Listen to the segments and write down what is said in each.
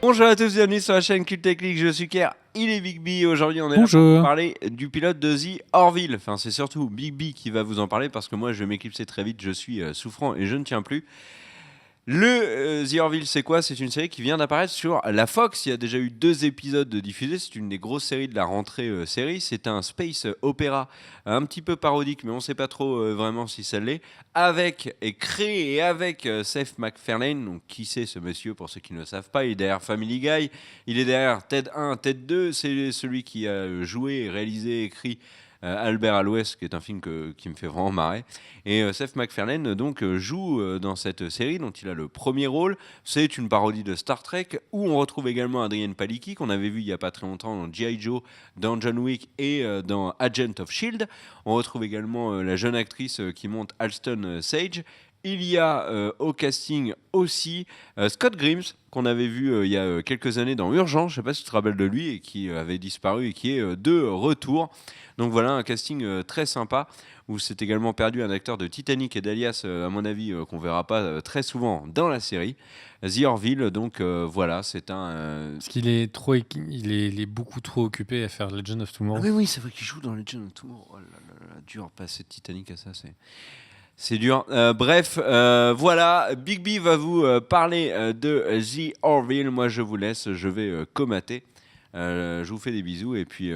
Bonjour à tous, bienvenue sur la chaîne Cult Technique, je suis Kerr, il est Big B. Aujourd'hui on est là pour Bonjour. parler du pilote de The Orville. Enfin c'est surtout Big B qui va vous en parler parce que moi je vais m'éclipser très vite, je suis souffrant et je ne tiens plus. The Orville, c'est quoi? C'est une série qui vient d'apparaître sur la Fox. Il y a déjà eu 2 épisodes de diffusés. C'est une des grosses séries de la rentrée série. C'est un space opéra un petit peu parodique, mais on ne sait pas trop vraiment si ça l'est. Créé et avec Seth MacFarlane. Donc, qui c'est ce monsieur pour ceux qui ne le savent pas? Il est derrière Family Guy. Il est derrière Ted 1, Ted 2. C'est celui qui a joué, réalisé, écrit Albert à l'Ouest, qui est un film qui me fait vraiment marrer. Et Seth MacFarlane donc joue dans cette série dont il a le premier rôle. C'est une parodie de Star Trek où on retrouve également Adrienne Palicki qu'on avait vu il y a pas très longtemps dans G.I. Joe, dans John Wick et dans Agent of Shield. On retrouve également la jeune actrice qui monte Alston Sage. Il y a au casting aussi Scott Grimes, qu'on avait vu il y a quelques années dans Urgence, je ne sais pas si tu te rappelles de lui, et qui avait disparu et qui est de retour. Donc voilà, un casting très sympa, où c'est également perdu un acteur de Titanic et d'Alias, à mon avis, qu'on ne verra pas très souvent dans la série. The Orville, donc voilà, c'est un... Parce qu'il est trop, il est beaucoup trop occupé à faire Legend of Tomorrow. Ah oui, c'est vrai qu'il joue dans Legend of Tomorrow. Oh là là là, dur, passer de Titanic à ça, c'est dur. Bref, voilà, Big B va vous parler de The Orville. Moi, je vous laisse, je vais comater. Je vous fais des bisous et puis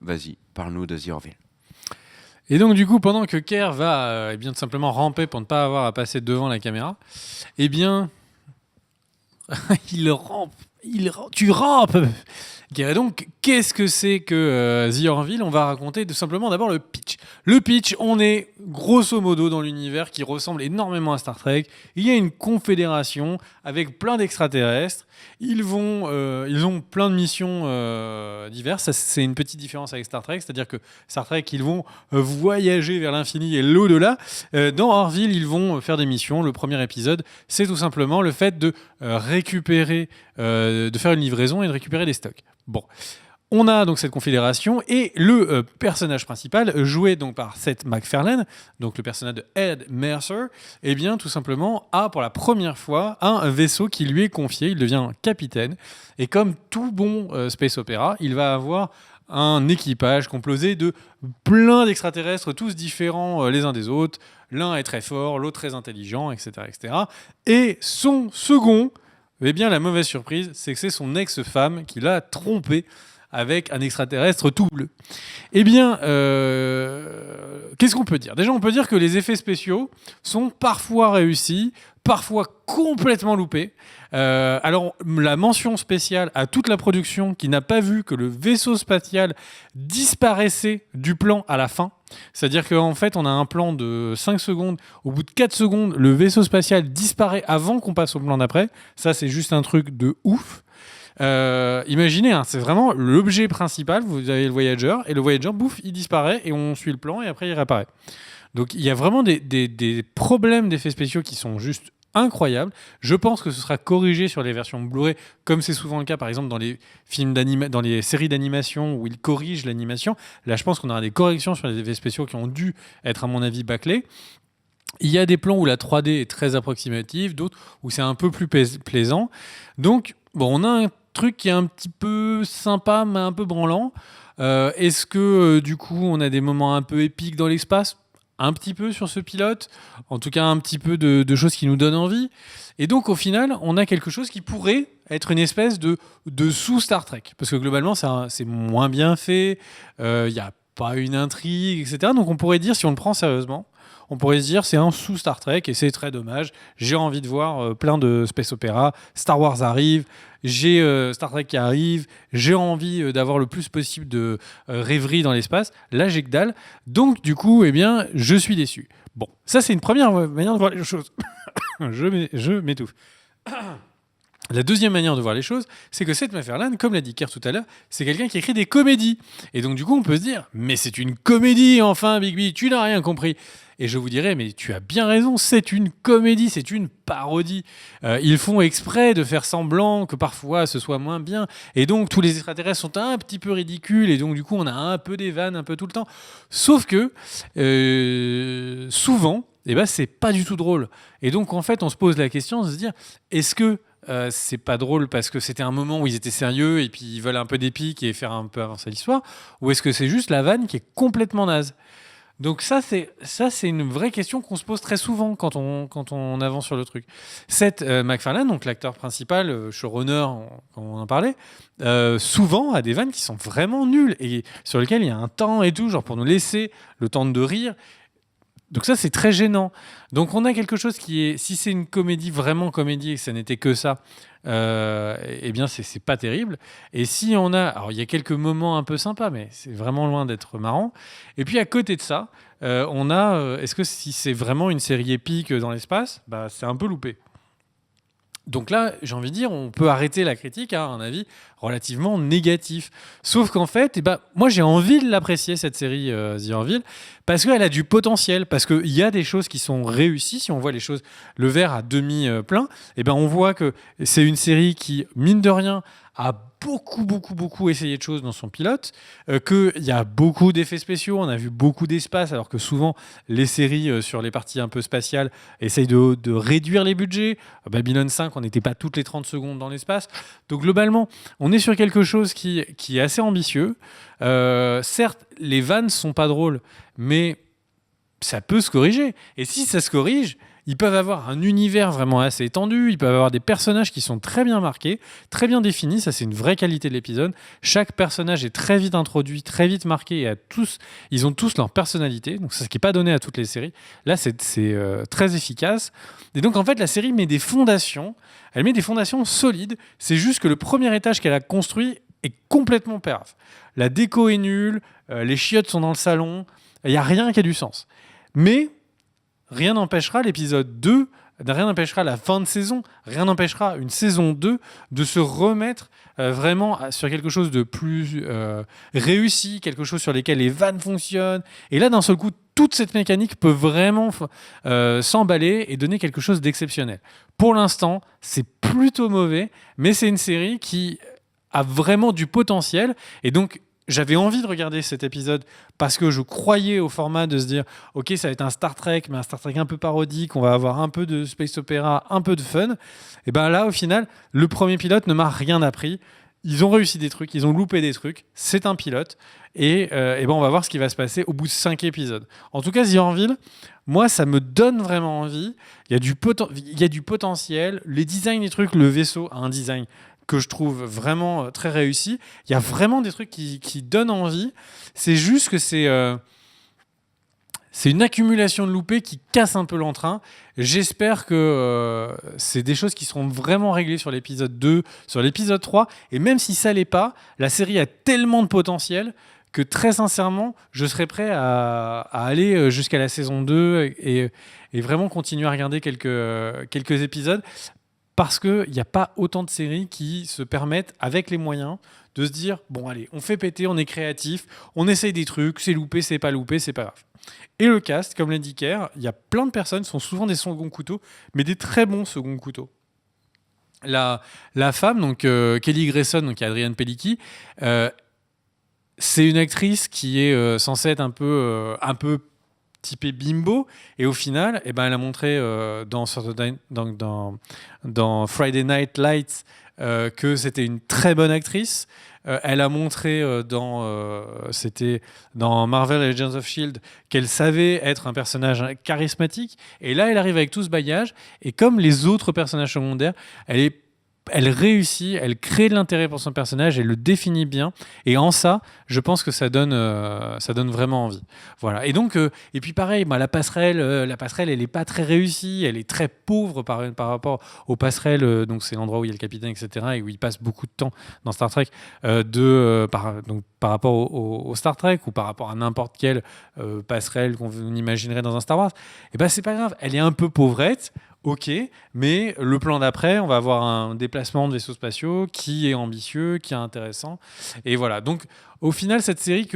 vas-y, parle-nous de The Orville. Et donc du coup, pendant que Kerr va bien tout simplement ramper pour ne pas avoir à passer devant la caméra, eh bien, il rampe, tu rampes. Et donc, qu'est-ce que c'est que The Orville? On va raconter tout simplement d'abord le pitch. Le pitch, on est grosso modo dans l'univers qui ressemble énormément à Star Trek. Il y a une confédération avec plein d'extraterrestres. Ils ont plein de missions diverses. Ça, c'est une petite différence avec Star Trek, c'est-à-dire que Star Trek, ils vont voyager vers l'infini et l'au-delà. Dans Orville, ils vont faire des missions. Le premier épisode, c'est tout simplement le fait de récupérer, de faire une livraison et de récupérer des stocks. Bon, on a donc cette confédération et le personnage principal, joué donc par Seth MacFarlane, donc le personnage de Ed Mercer, eh bien tout simplement a pour la première fois un vaisseau qui lui est confié. Il devient capitaine et comme tout bon space opéra, il va avoir un équipage composé de plein d'extraterrestres, tous différents les uns des autres. L'un est très fort, l'autre très intelligent, etc., etc. Et son second, eh bien, la mauvaise surprise, c'est que c'est son ex-femme qui l'a trompé avec un extraterrestre tout bleu. Eh bien, qu'est-ce qu'on peut dire? Déjà, on peut dire que les effets spéciaux sont parfois réussis, parfois complètement loupés. Alors, la mention spéciale à toute la production qui n'a pas vu que le vaisseau spatial disparaissait du plan à la fin. C'est-à-dire qu'en fait, on a un plan de 5 secondes. Au bout de 4 secondes, le vaisseau spatial disparaît avant qu'on passe au plan d'après. Ça, c'est juste un truc de ouf. Imaginez, hein, c'est vraiment l'objet principal. Vous avez le Voyager, et le Voyager, bouf, il disparaît, et on suit le plan, et après, il réapparaît. Donc, il y a vraiment des problèmes d'effets spéciaux qui sont juste incroyables. Je pense que ce sera corrigé sur les versions Blu-ray, comme c'est souvent le cas, par exemple, dans les dans les séries d'animation où ils corrigent l'animation. Là, je pense qu'on aura des corrections sur les effets spéciaux qui ont dû être, à mon avis, bâclés. Il y a des plans où la 3D est très approximative, d'autres où c'est un peu plus plaisant. Donc, bon, on a un truc qui est un petit peu sympa, mais un peu branlant. Est-ce que, du coup, on a des moments un peu épiques dans l'espace? Un petit peu sur ce pilote. En tout cas, un petit peu de choses qui nous donnent envie. Et donc, au final, on a quelque chose qui pourrait être une espèce de sous-Star Trek. Parce que globalement, c'est moins bien fait. Il n'y a pas une intrigue, etc. Donc, on pourrait dire, si on le prend sérieusement, on pourrait se dire c'est un sous Star Trek et c'est très dommage. J'ai envie de voir plein de space opéra. Star Wars arrive, j'ai Star Trek qui arrive, j'ai envie d'avoir le plus possible de rêverie dans l'espace. Là, j'ai que dalle. Donc, du coup, eh bien, je suis déçu. Bon, ça, c'est une première manière de voir les choses. je m'étouffe. La deuxième manière de voir les choses, c'est que Seth MacFarlane, comme l'a dit Kerr tout à l'heure, c'est quelqu'un qui écrit des comédies. Et donc, du coup, on peut se dire, mais c'est une comédie, enfin, Big B, tu n'as rien compris. Et je vous dirais, mais tu as bien raison, c'est une comédie, c'est une parodie. Ils font exprès de faire semblant que parfois ce soit moins bien. Et donc, tous les extraterrestres sont un petit peu ridicules. Et donc, du coup, on a un peu des vannes un peu tout le temps. Sauf que, souvent, eh ben, c'est pas du tout drôle. Et donc, en fait, on se pose la question de se dire, est-ce que c'est pas drôle parce que c'était un moment où ils étaient sérieux et puis ils veulent un peu d'épique et faire un peu avancer l'histoire, ou est-ce que c'est juste la vanne qui est complètement naze? Donc ça c'est une vraie question qu'on se pose très souvent quand on avance sur le truc. Seth MacFarlane, donc l'acteur principal, showrunner, quand on en parlait, souvent a des vannes qui sont vraiment nulles et sur lesquelles il y a un temps et tout, genre pour nous laisser le temps de rire. Donc ça, c'est très gênant. Donc on a quelque chose qui est, si c'est une comédie, vraiment comédie, et que ça n'était que ça, eh bien c'est pas terrible. Et si on a, alors il y a quelques moments un peu sympas, mais c'est vraiment loin d'être marrant. Et puis à côté de ça, on a, est-ce que si c'est vraiment une série épique dans l'espace, bah c'est un peu loupé. Donc là, j'ai envie de dire, on peut arrêter la critique à un avis relativement négatif. Sauf qu'en fait, eh ben, moi j'ai envie de l'apprécier, cette série The Orville, parce qu'elle a du potentiel, parce qu'il y a des choses qui sont réussies. Si on voit les choses, le verre à demi plein, eh ben, on voit que c'est une série qui, mine de rien, a beaucoup essayé de choses dans son pilote, qu'il y a beaucoup d'effets spéciaux, on a vu beaucoup d'espace, alors que souvent les séries sur les parties un peu spatiales essayent de réduire les budgets. Babylon 5, on n'était pas toutes les 30 secondes dans l'espace. Donc globalement, on est sur quelque chose qui est assez ambitieux. Certes, les vannes sont pas drôles, mais ça peut se corriger. Et si ça se corrige, ils peuvent avoir un univers vraiment assez étendu, ils peuvent avoir des personnages qui sont très bien marqués, très bien définis, ça c'est une vraie qualité de l'épisode. Chaque personnage est très vite introduit, très vite marqué, et ils ont tous leur personnalité, donc c'est ce qui n'est pas donné à toutes les séries. Là c'est très efficace. Et donc en fait la série met des fondations, elle met des fondations solides, c'est juste que le premier étage qu'elle a construit est complètement pérave. La déco est nulle, les chiottes sont dans le salon, il n'y a rien qui a du sens. Mais rien n'empêchera l'épisode 2, rien n'empêchera la fin de saison, rien n'empêchera une saison 2 de se remettre vraiment sur quelque chose de plus réussi, quelque chose sur lequel les vannes fonctionnent. Et là, d'un seul coup, toute cette mécanique peut vraiment s'emballer et donner quelque chose d'exceptionnel. Pour l'instant, c'est plutôt mauvais, mais c'est une série qui a vraiment du potentiel. Et donc, j'avais envie de regarder cet épisode parce que je croyais au format de se dire ok, ça va être un Star Trek, mais un Star Trek un peu parodique, on va avoir un peu de space opéra, un peu de fun. Et ben là, au final, le premier pilote ne m'a rien appris. Ils ont réussi des trucs, ils ont loupé des trucs. C'est un pilote. Et ben on va voir ce qui va se passer au bout de 5 épisodes. En tout cas, The Orville, moi, ça me donne vraiment envie. Il y a du potentiel. Les designs des trucs, le vaisseau a un design que je trouve vraiment très réussi. Il y a vraiment des trucs qui donnent envie. C'est juste que c'est une accumulation de loupés qui casse un peu l'entrain. J'espère que c'est des choses qui seront vraiment réglées sur l'épisode 2, sur l'épisode 3. Et même si ça l'est pas, la série a tellement de potentiel que très sincèrement, je serais prêt à aller jusqu'à la saison 2 et vraiment continuer à regarder quelques épisodes. Parce qu'il n'y a pas autant de séries qui se permettent, avec les moyens, de se dire bon, allez, on fait péter, on est créatif, on essaye des trucs, c'est loupé, c'est pas grave. Et le cast, comme l'a dit Kerr, il y a plein de personnes, sont souvent des seconds couteaux, mais des très bons seconds couteaux. La femme, donc Kelly Grayson, donc Adrienne Pelicki, c'est une actrice qui est censée être un peu typé bimbo, et au final elle a montré dans Friday Night Lights que c'était une très bonne actrice. Elle a montré c'était dans Marvel Agents of S.H.I.E.L.D. qu'elle savait être un personnage charismatique, et là elle arrive avec tout ce bagage, et comme les autres personnages secondaires, elle réussit, elle crée de l'intérêt pour son personnage, elle le définit bien, et en ça, je pense que ça donne vraiment envie. Voilà. Et donc, et puis pareil, la passerelle, elle est pas très réussie, elle est très pauvre par rapport aux passerelles. Donc c'est l'endroit où il y a le capitaine, etc., et où il passe beaucoup de temps dans Star Trek, par rapport au Star Trek, ou par rapport à n'importe quelle passerelle qu'on imaginerait dans un Star Wars. Et ben c'est pas grave, elle est un peu pauvrette. Ok, mais le plan d'après, on va avoir un déplacement de vaisseaux spatiaux qui est ambitieux, qui est intéressant. Et voilà. Donc, au final, cette série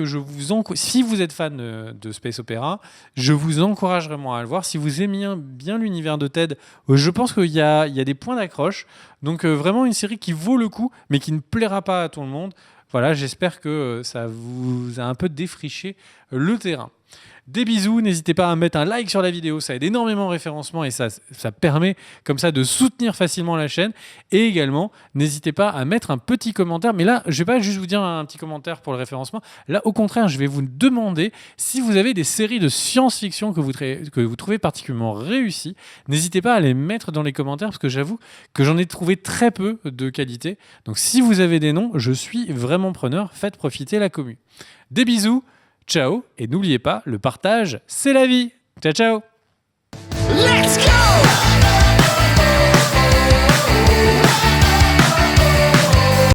si vous êtes fan de Space Opera, je vous encourage vraiment à le voir. Si vous aimez bien l'univers de Ted, je pense qu'il y a des points d'accroche. Donc, vraiment une série qui vaut le coup, mais qui ne plaira pas à tout le monde. Voilà, j'espère que ça vous a un peu défriché le terrain. Des bisous, n'hésitez pas à mettre un like sur la vidéo, ça aide énormément au référencement et ça permet comme ça de soutenir facilement la chaîne. Et également, n'hésitez pas à mettre un petit commentaire. Mais là, je vais pas juste vous dire un petit commentaire pour le référencement. Là, au contraire, je vais vous demander si vous avez des séries de science-fiction que vous trouvez particulièrement réussies. N'hésitez pas à les mettre dans les commentaires parce que j'avoue que j'en ai trouvé très peu de qualité. Donc si vous avez des noms, je suis vraiment preneur. Faites profiter la commu. Des bisous, ciao, et n'oubliez pas, le partage, c'est la vie. Ciao, ciao. Let's go!